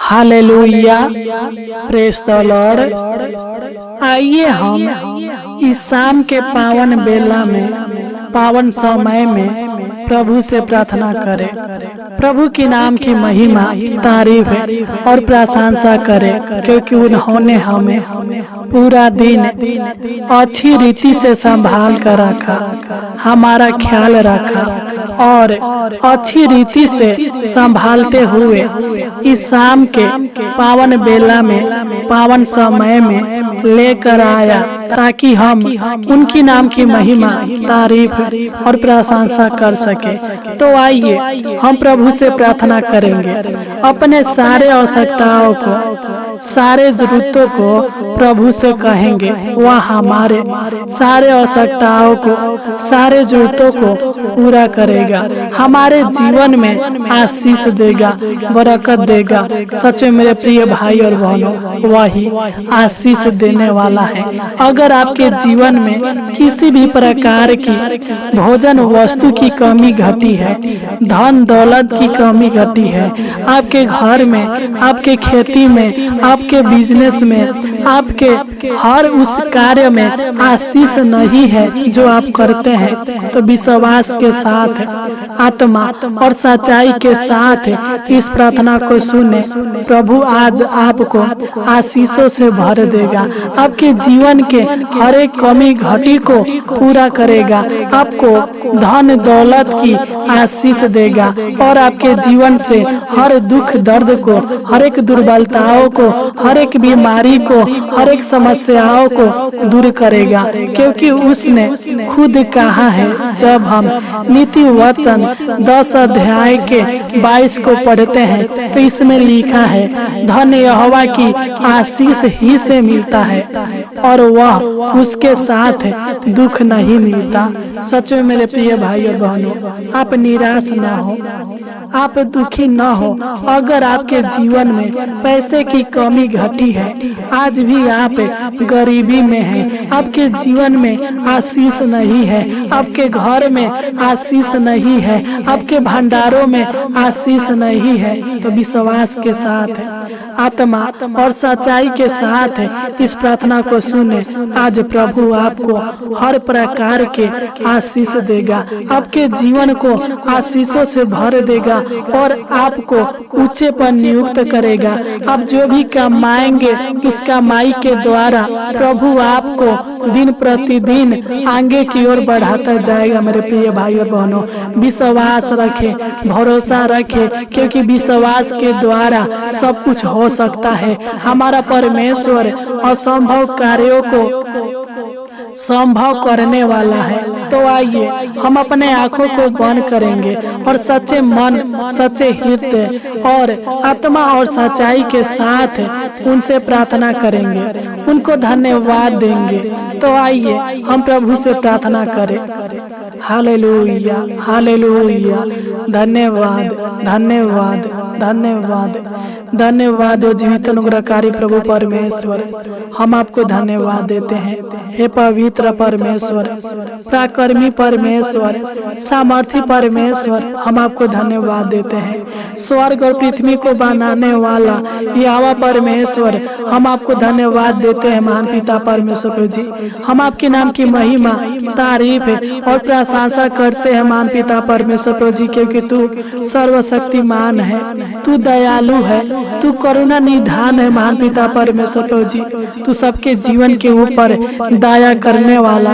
Hallelujah, praise the Lord. आइए हम इस शाम के पावन बेला में, पावन समय में प्रभु से प्रार्थना करें। प्रभु के नाम की महिमा, तारीफ और प्रशंसा करें, क्योंकि उन्होंने हमें पूरा दिन अच्छी रीति से संभाल कर रखा, हमारा ख्याल रखा और अच्छी रीति से संभालते हुए इस शाम के पावन बेला में, पावन समय में लेकर आया, ताकि हम उनकी नाम की महिमा, तारीफ और प्रशंसा कर सके। तो आइए हम प्रभु से प्रार्थना करेंगे। अपने सारे आवश्यकताओं को, सारे जरूरतों को प्रभु से कहेंगे। वह हमारे सारे आवश्यकताओं को, सारे जरूरतों को पूरा करेगा, हमारे जीवन में आशीष देगा, बरकत देगा। सच में मेरे प्रिय भाई और बहनों, वही आशीष देने वाला है। अगर आपके जीवन में किसी भी प्रकार की भोजन वस्तु की कमी घटी है, धन दौलत की कमी घटी है, आपके घर में, आपके खेती में, आपके बिजनेस में, आपके हर उस कार्य में आशीष नहीं है जो आप करते हैं, तो विश्वास के साथ, आत्मा और सच्चाई के साथ इस प्रार्थना को सुने। प्रभु आज आपको आशीषों से भर देगा, आपके जीवन के हर एक कमी घटी को पूरा करेगा, आपको धन दौलत की आशीष देगा और आपके जीवन से हर दुख दर्द को, हर एक दुर्बलताओं को, हर एक बीमारी को, हर एक समस्याओं को दूर करेगा। क्योंकि उसने खुद कहा है, जब हम नीति वचन 10 अध्याय के 22 को पढ़ते हैं तो इसमें लिखा है, धन यहोवा की आशीष ही से मिलता है और वह उसके साथ दुख नहीं मिलता। सच में मेरे प्रिय भाई और बहनों, आप निराश ना हो, आप दुखी न हो। अगर आपके जीवन में पैसे की कमी घटी है, आज भी आप गरीबी में हैं, आपके जीवन में आशीष नहीं है, आपके घर में आशीष नहीं है, आपके भंडारों में आशीष नहीं है, तो विश्वास के साथ, आत्मा और सच्चाई के साथ इस प्रार्थना को सुने। आज प्रभु आपको हर प्रकार के आशीष देगा, आपके जीवन को आशीषों से भर देगा और आपको ऊंचे पर नियुक्त करेगा। आप जो भी कमाएंगे उस कमाई के द्वारा प्रभु आपको दिन प्रतिदिन आगे की ओर बढ़ाता जाएगा। मेरे प्रिय भाई और बहनों, विश्वास रखें, भरोसा रखें, क्योंकि विश्वास के द्वारा सब कुछ हो सकता है। हमारा परमेश्वर असंभव कार्यों को संभव करने वाला है। तो आइए हम अपने आंखों को बंद करेंगे और सच्चे मन, सच्चे हृदय और आत्मा और सच्चाई के साथ उनसे प्रार्थना करेंगे, उनको धन्यवाद देंगे। तो आइए हम प्रभु से प्रार्थना करें। हालेलुया, हालेलुया, धन्यवाद, धन्यवाद, धन्यवाद, धन्यवाद ओ जीवित अनुग्रहकारी प्रभु परमेश्वर, हम आपको धन्यवाद देते हैं। हे पवित्र परमेश्वर, प्राकर्मी परमेश्वर, सामर्थी परमेश्वर, हम आपको धन्यवाद देते हैं। स्वर्ग और पृथ्वी को बनाने वाला यहोवा परमेश्वर, हम आपको धन्यवाद देते हैं। महान पिता परमेश्वर जी, हम आपके नाम की महिमा, तारीफ और प्रशंसा करते हैं महान पिता परमेश्वर जी, क्योंकि तू सर्वशक्तिमान है, तू दयालु है, तू करुणा निधान है। महान पिता परमेश्वर जी, तू सबके जीवन के ऊपर दया करने वाला,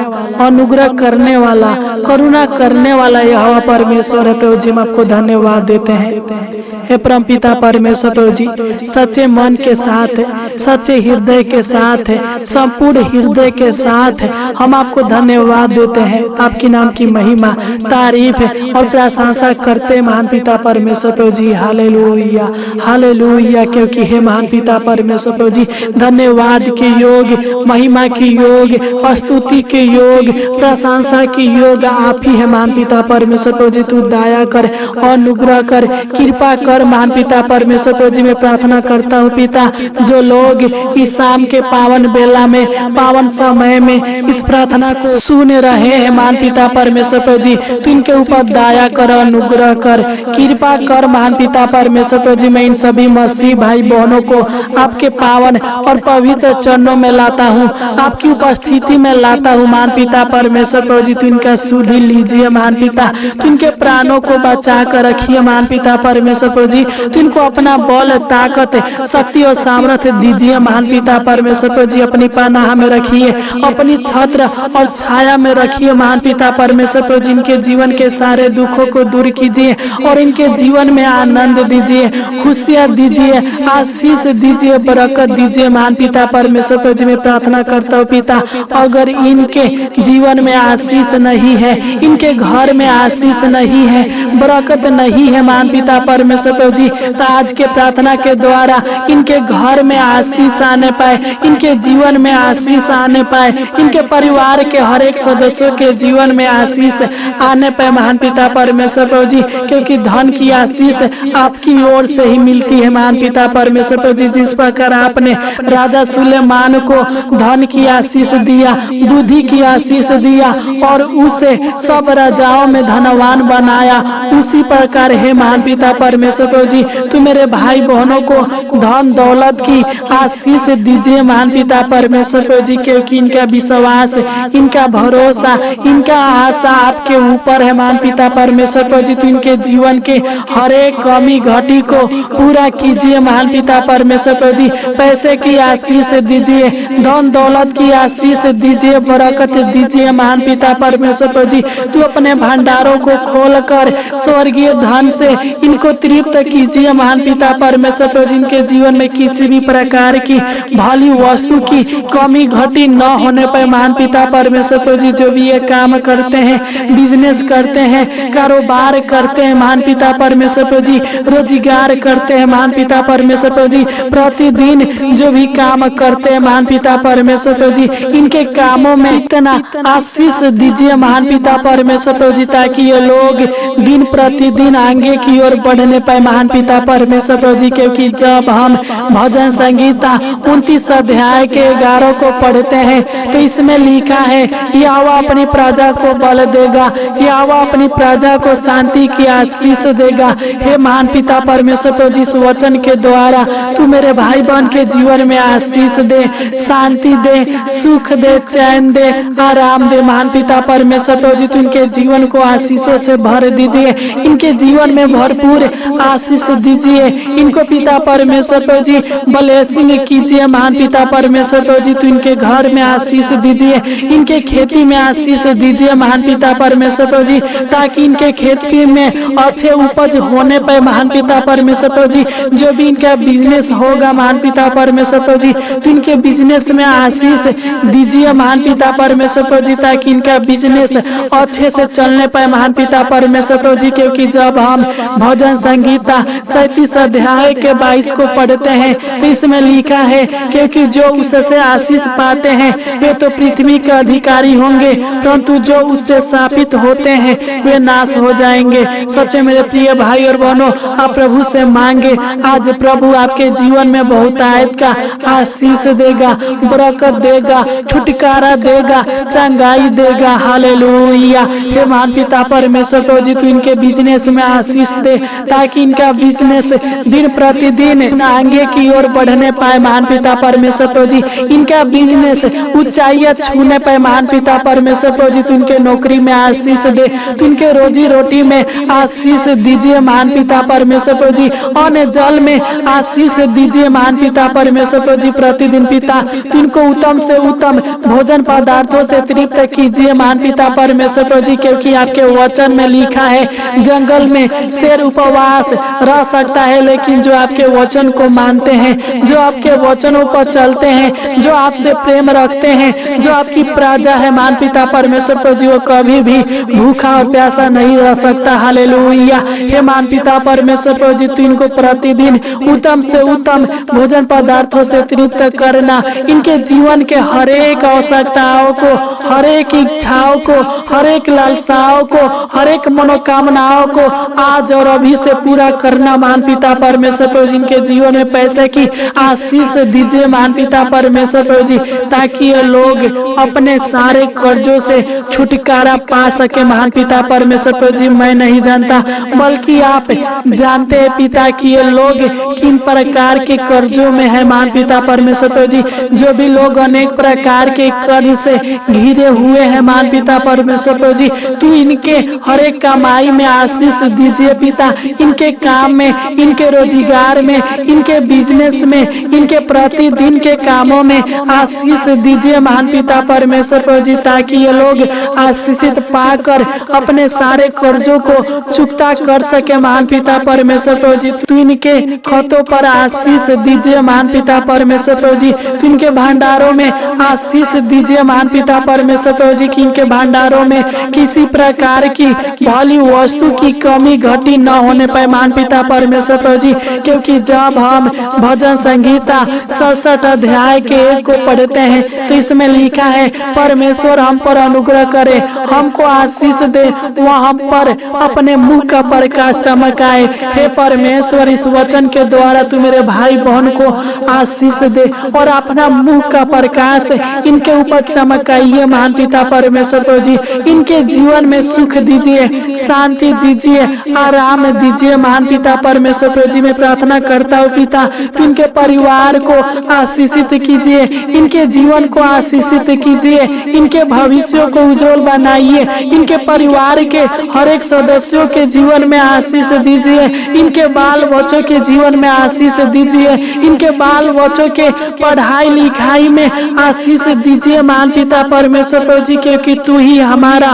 अनुग्रह करने वाला, करुणा करने वाला यहोवा परमेश्वर है। प्रभु जी, हम आपको धन्यवाद देते हैं। हे परम पिता परमेश्वर जी, सच्चे मन के साथ, सच्चे हृदय के साथ, संपूर्ण हृदय के साथ हम आपको धन्यवाद देते हैं। आपकी नाम की महिमा, तारीफ और प्रशंसा करते हैं महान पिता परमेश्वर जी। हालेलुया, हालेलुया, क्योंकि हे महान पिता परमेश्वर जी, धन्यवाद के योग, महिमा की योग, स्तुति के योग, प्रशंसा की योग आप ही है महान पिता परमेश्वर जी। तू दया कर, अनुग्रह कर, कृपा कर कर महान पिता परमेश्वर प्रभु जी मैं प्रार्थना करता हूँ पिता, जो लोग इस शाम के पावन बेला में, पावन समय में इस प्रार्थना को सुन रहे हैं महान पिता परमेश्वर प्रभु जी, तो इनके ऊपर दया कर, अनुग्रह कर, कृपा कर महान पिता परमेश्वर प्रभु जी। मैं इन सभी मसीह भाई बहनों को आपके पावन और पवित्र चरणों में लाता हूँ, आपकी उपस्थिति में लाता हूँ महान पिता परमेश्वर प्रभु जी। तो इनका सुधि लीजिए महान पिता, तो इनके प्राणों को बचा कर रखिए महान पिता परमेश्वर प्रभु जी। तो इनको अपना बल, ताकत, शक्ति और सामर्थ्य दीजिए महान पिता परमेश्वर प्रभु जी। अपनी पनाह में रखिए, अपनी छत्र और छाया में रखिए महान पिता परमेश्वर प्रभु जी। इनके जीवन के सारे दुखों को दूर कीजिए और इनके जीवन में आनंद दीजिए, खुशियाँ दीजिए, आशीष दीजिए, बरकत दीजिए महान पिता परमेश्वर प्रभु जी। मैं प्रार्थना करता हूँ पिता, अगर इनके जीवन में आशीष नहीं है, इनके घर में आशीष नहीं है, बरकत नहीं है महान पिता परमेश्वर प्रभु जी, तो आज के प्रार्थना के द्वारा इनके घर में आशीष आने पाए, इनके जीवन में आशीष आने पाए, इनके परिवार के हर एक सदस्यों के जीवन में आशीष आने पाए महान पिता परमेश्वर प्रभु जी। क्योंकि धन की आशीष आपकी ओर से ही मिलती है महान पिता परमेश्वर प्रभु जी। जिस प्रकार आपने राजा सुलेमान को धन की आशीष दिया, बुद्धि की आशीष दिया और उसे सब राजाओं में धनवान बनाया, उसी प्रकार है महान पिता परमेश्वर प्रभु जी, तू मेरे भाई बहनों को धन दौलत की आशीष दीजिए महान पिता परमेश्वर प्रभु जी। क्योंकि इनका विश्वास, इनका भरोसा, इनका आशा आपके ऊपर है महान पिता परमेश्वर प्रभु जी। तो इनके जीवन के हर एक कमी घटी को पूरा कीजिए महान पिता परमेश्वर प्रभु जी। पैसे की आशीष दीजिए, धन दौलत की आशीष दीजिए, बरकत दीजिए महान पिता परमेश्वर प्रभु जी। तू अपने भंडारों को खोलकर स्वर्गीय धन से इनको तृप्त कीजिए महान पिता परमेश्वर प्रभु जी। इनके जीवन में किसी भी प्रकार की भली वस्तु की कमी घटी न होने पर महान पिता परमेश्वर प्रभु जी। जो भी ये काम करते हैं, बिजनेस करते हैं, कारोबार करते हैं महान पिता परमेश्वर प्रभु जी, रोजगार करते हैं महान पिता परमेश्वर प्रभु जी, प्रतिदिन जो भी काम करते हैं महान पिता परमेश्वर प्रभु जी, इनके कामों में इतना आशीष दीजिए महान पिता परमेश्वर प्रभु जी, ताकि ये लोग दिन प्रतिदिन आगे की ओर बढ़ने पाए महान पिता परमेश्वर प्रभु जी। क्योंकि जब हम भजन संगीता 29 अध्याय के 11 को पढ़ते हैं तो इसमें लिखा है, यहोवा अपनी प्रजा को बल देगा, यहोवा अपनी प्रजा को शांति की आशीष देगा। हे महान पिता परमेश्वर प्रभु जी, इस वचन के द्वारा तू मेरे भाई बहन के जीवन में आशीष दे, शांति दे, सुख दे, चैन दे, आराम दे महान पिता परमेश्वर प्रभु जी। तू इनके जीवन को आशीषों से भर दीजिए, इनके जीवन में भरपूर आशीष दीजिए। इनको पिता परमेश्वर प्रभु जी ब्लेसिंग कीजिए महान पिता परमेश्वर प्रभु जी। तू इनके घर में आशीष दीजिए, इनके खेती में आशीष दीजिए महान पिता परमेश्वर प्रभु जी, ताकि इनके खेती में अच्छे उपज होने पर महान पिता परमेश्वर प्रभु जी। जो भी इनका बिजनेस होगा महान पिता परमेश्वर प्रभु जी, तो इनके बिजनेस में आशीष दीजिए महान पिता परमेश्वर प्रभु जी, ताकि इनका बिजनेस अच्छे से चलने पाए महान पिता परमेश्वर प्रभु जी। क्योंकि जब हम भजन संगीता 37 अध्याय के 22 को पढ़ते हैं तो इसमें लिखा है, क्योंकि जो उससे आशीष पाते हैं वे तो पृथ्वी के अधिकारी होंगे, परंतु जो उससे शापित होते हैं वे नाश हो जाएंगे। सच्चे मेरे प्रिय भाई और बहनों, आप प्रभु से मांगे, आज प्रभु आपके जीवन में बहुतायत का आशीष देगा, बरकत देगा, छुटकारा देगा, चंगाई देगा। हालेलुया। हे महान पिता परमेश्वर प्रभु जी, तू इनके बिजनेस में आशीष दे, ताकि इनका बिजनेस दिन प्रतिदिन आगे की ओर बढ़ने पाए महान पिता परमेश्वर प्रभु जी। इनका बिजनेस ऊंचाइयां छूने पाए महान पिता परमेश्वर प्रभु जी। तू इनके नौकरी में आशीष दे, तू इनके रोजी रोटी में आशीष दीजिए महान पिता परमेश्वर प्रभु जी। अन्न जल में आशीष दीजिए महान पिता परमेश्वर प्रभु जी। प्रतिदिन पिता तू इनको उत्तम से उत्तम भोजन पदार्थों से तृप्त कीजिए महान पिता परमेश्वर प्रभु जी। क्योंकि आपके वचन में लिखा है, जंगल में शेर उपवास रह सकता है, लेकिन जो आपके वचन वचन को मानते हैं, जो आपके वचनों पर चलते हैं, जो आपसे प्रेम रखते हैं, जो आपकी प्रजा है महान पिता परमेश्वर प्रभु जी, वो कभी भी भूखा और प्यासा नहीं रह सकता। हालेलुया। हे महान पिता परमेश्वर प्रभु जी, तू इनको प्रतिदिन उत्तम से उत्तम भोजन पदार्थों से तृप्त करना, इनके जीवन के हर एक आवश्यकताओं को, हर एक इच्छाओं को, हर एक लालसाओं को, हर एक मनोकामनाओं को आज और अभी से पूरा करना महान पिता परमेश्वर प्रभु जी। इनके जीवन में पैसे की आशीष दीजिए महान पिता परमेश्वर प्रभु जी, ताकि ये लोग अपने सारे कर्जों से छुटकारा पा सके महान पिता परमेश्वर प्रभु जी। मैं नहीं जानता, बल्कि आप जानते हैं पिता कि ये लोग किन प्रकार के कर्जों में है महान पिता परमेश्वर प्रभु जी। जो भी लोग अनेक प्रकार के कर्ज से घिरे हुए हैं महान पिता परमेश्वर प्रभु जी, तू इनके हर एक कमाई में आशीष दीजिए पिता। इनके काम में, इनके रोजगार में, इनके बिजनेस में, इनके प्रतिदिन के कामों में आशीष दीजिए महान पिता परमेश्वर प्रभु जी, ताकि ये लोग आशीषित पाकर अपने सारे कर्जों को चुकता कर सके महान पिता परमेश्वर प्रभु जी। तू इनके खातों पर आशीष दीजिए महान पिता परमेश्वर प्रभु जी। तू इनके भंडारों में आशीष दीजिए महान पिता परमेश्वर प्रभु जी, कि इनके भंडारों में किसी प्रकार की भली वस्तु की कमी घटी न होने पाए महान पिता परमेश्वर प्रभु जी। क्योंकि जब हम भजन संगीता 67 अध्याय के 1 को पढ़ते हैं तो इसमें लिखा है, परमेश्वर हम पर अनुग्रह करे, हमको आशीष दे, वह हम पर अपने मुंह का प्रकाश चमकाए। हे परमेश्वर, इस वचन के द्वारा तू मेरे भाई बहन को आशीष दे और अपना मुंह का प्रकाश इनके ऊपर चमकाइए महान पिता परमेश्वर प्रभु जी। इनके जीवन में सुख दीजिए, शांति दीजिए, आराम दीजिए महान पिता परमेश्वर प्रभु जी। मैं प्रार्थना करता हूँ पिता, तू इनके परिवार को आशीषित कीजिए, इनके जीवन को आशीषित कीजिए, इनके भविष्य को उज्जवल बनाइए, इनके परिवार के हर एक सदस्यों के जीवन में आशीष दीजिए, इनके बाल बच्चों के जीवन में आशीष दीजिए, इनके बाल बच्चों के पढ़ाई लिखाई में आशीष दीजिए महान पिता परमेश्वर प्रभु जी। क्योंकि तू ही हमारा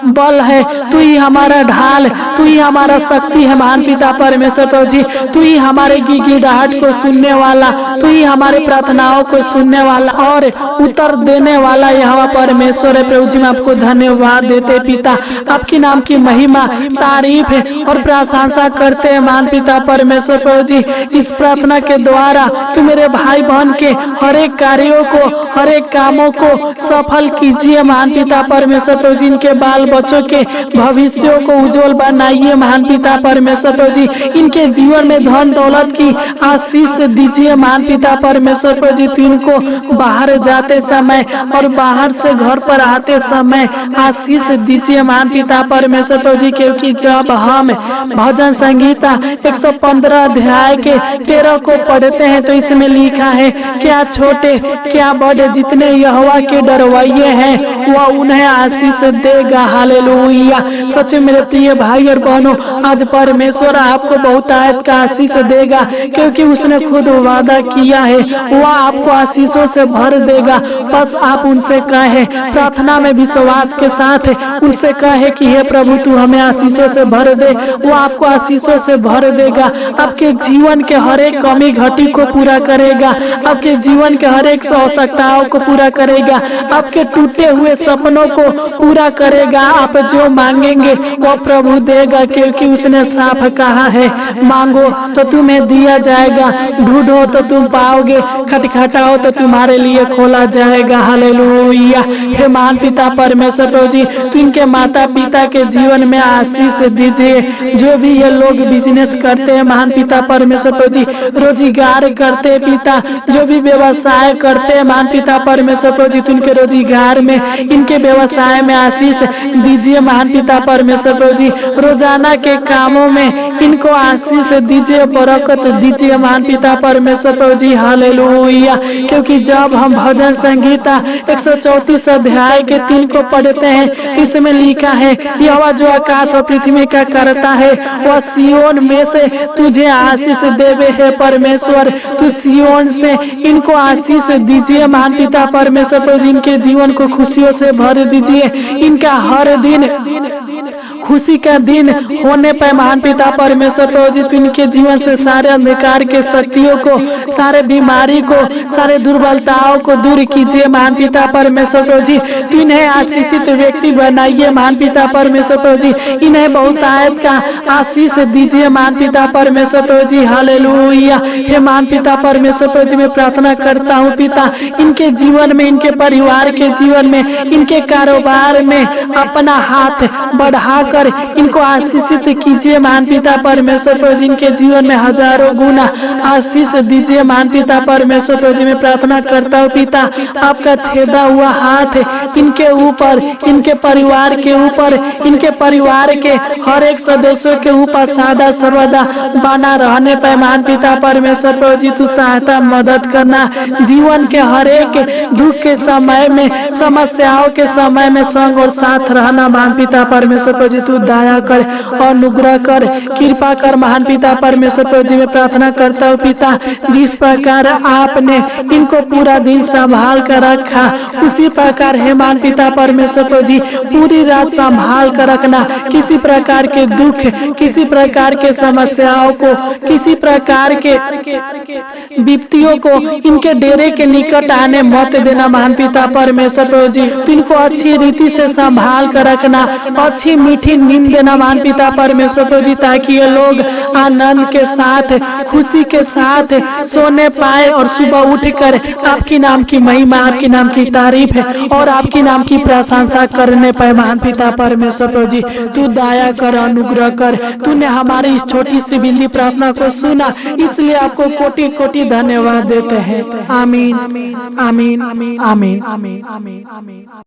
बल है, तू ही हमारा ढाल, तू ही हमारा शक्ति है महान पिता परमेश्वर प्रभु जी। तू ही हमारे गिड़गिड़ाहट को सुनने वाला, तू ही हमारे प्रार्थनाओं को सुनने वाला और उत्तर देने वाला यहोवा परमेश्वर है प्रभु जी। मैं आपको धन्यवाद देते पिता, आपके नाम की महिमा, तारीफ और प्रशंसा करते हैं महान पिता परमेश्वर प्रभु जी। इस प्रार्थना के द्वारा तू मेरे भाई बहन के हर एक कार्यों को, हर एक कामों को सफल कीजिए महान पिता परमेश्वर प्रभु जी। इनके बाल बच्चों के भविष्यों को उज्जवल बनाइए महान पिता परमेश्वर प्रभु जी। इनके जीवन में धन दौलत की आशीष दीजिए महान पिता परमेश्वर प्रभु जी। तू इनको बाहर जाते समय और बाहर से घर पर आते समय आशीष दीजिए महान पिता परमेश्वर प्रभु जी। क्योंकि जब हम भजन संगीता 115 अध्याय के 13 को पढ़ते हैं तो इसमें लिखा है, क्या छोटे क्या बड़े जितने यहोवा के डरवैये हैं वह उन्हें आशीष देगा। हालेलुया। सच में मेरे प्रिय भाई और बहनों, आज परमेश्वर आपको बहुत आयत का आशीष देगा, क्योंकि उसने खुद वादा किया है, वह आपको आशीषों से भर देगा। बस आप उनसे कहे, प्रार्थना में विश्वास के साथ उनसे कहे कि हे प्रभु तू हमें आशीषों से भर दे, वो आपको आशीषों से भर देगा। आपके जीवन के हर एक कमी घटी को पूरा करेगा, आपके जीवन के हर एक आवश्यकताओं को पूरा करेगा, आपके टूटे हुए सपनों को पूरा करेगा। आप जो मांगेंगे वो प्रभु देगा, क्योंकि उसने साफ कहा है, मांगो तो तुम्हें दिया जाएगा, ढूंढो तो तुम पाओगे, खटखटाओ तो तुम्हारे लिए खोला जाएगा। हालेलुया। हे महान पिता परमेश्वर प्रभु जी, तू इनके माता पिता के जीवन में आशीष दीजिए। जो भी ये लोग बिजनेस करते हैं महान पिता परमेश्वर प्रभु जी, रोजगार करते हैं पिता, जो भी व्यवसाय करते हैं महान पिता परमेश्वर प्रभु जी, इनके रोजगार में, इनके व्यवसाय में आशीष दीजिए महान पिता परमेश्वर प्रभु जी। रोजाना के कामों में इनको आशीष दीजिए, बरकत दीजिए महान पिता परमेश्वर प्रभु जी। हालेलुया। क्योंकि जब हम भजन संगीता 134 अध्याय के 3 को पढ़ते हैं तो इसमें लिखा है, यहोवा जो आकाश और पृथ्वी का करता है वह सियोन में से तुझे आशीष देवे है परमेश्वर। तू सियोन से इनको आशीष दीजिए महान पिता परमेश्वर प्रभु जी। इनके जीवन को खुशियों से भर दीजिए, इनका हर दिन खुशी का दिन होने पर महान पिता परमेश्वर प्रभु जी तू इनके जीवन से सारे अंधकार के शक्तियों को, सारे बीमारी को, सारे दुर्बलताओं को दूर कीजिए महान पिता परमेश्वर प्रभु जी। तू इन्हें आशीषित व्यक्ति बनाइए महान पिता परमेश्वर प्रभु जी। इन्हें बहुतायत का आशीष दीजिए महान पिता परमेश्वर प्रभु जी। हालेलुया। हे महान पिता परमेश्वर प्रभु जी मैं प्रार्थना करता हूँ पिता, इनके जीवन में, इनके परिवार के जीवन में, इनके कारोबार में अपना हाथ बढ़ाकर इनको आशीषित कीजिए महान पिता परमेश्वर प्रभु जी। इनके जीवन में हजारों गुना आशीष दीजिए महान पिता परमेश्वर प्रभु जी। मैं प्रार्थना करता हूँ पिता, आपका छेदा हुआ हाथ इनके ऊपर, इनके परिवार के ऊपर, इनके परिवार के हर एक सदस्यों के ऊपर सदा सर्वदा बना रहने पर महान पिता परमेश्वर प्रभु जी तू सहायता मदद करना। जीवन के हर एक दुख के समय में, समस्याओं के समय में संग और साथ रहना महान पिता परमेश्वर प्रभु जी तू दया कर, अनुग्रह कर, कृपा कर महान पिता परमेश्वर प्रभु जी। मैं प्रार्थना करता हूँ पिता, जिस प्रकार आपने इनको पूरा दिन संभाल कर रखा उसी प्रकार है महान पिता परमेश्वर प्रभु जी पूरी रात संभाल कर रखना। किसी प्रकार के दुख, किसी प्रकार के समस्याओं को, किसी प्रकार के विपत्तियों को इनके डेरे के निकट आने मत देना महान पिता परमेश्वर प्रभु जी। तो इनको अच्छी रीति से संभाल कर रखना, अच्छी मीठी नींद देना महान पिता परमेश्वर प्रभु जी, ताकि ये लोग आनंद के साथ, खुशी के साथ सोने पाए और सुबह उठकर आपकी नाम की महिमा, आपकी नाम की तारीफ है और आपकी नाम की प्रशंसा करने पाए महान पिता परमेश्वर प्रभु जी। तू दया कर, अनुग्रह कर। तूने हमारी इस छोटी सी बिंदी प्रार्थना को सुना, इसलिए आपको कोटि कोटि धन्यवाद देते हैं। आमीन, आमीन, आमीन, आमीन, आमीन, आमीन।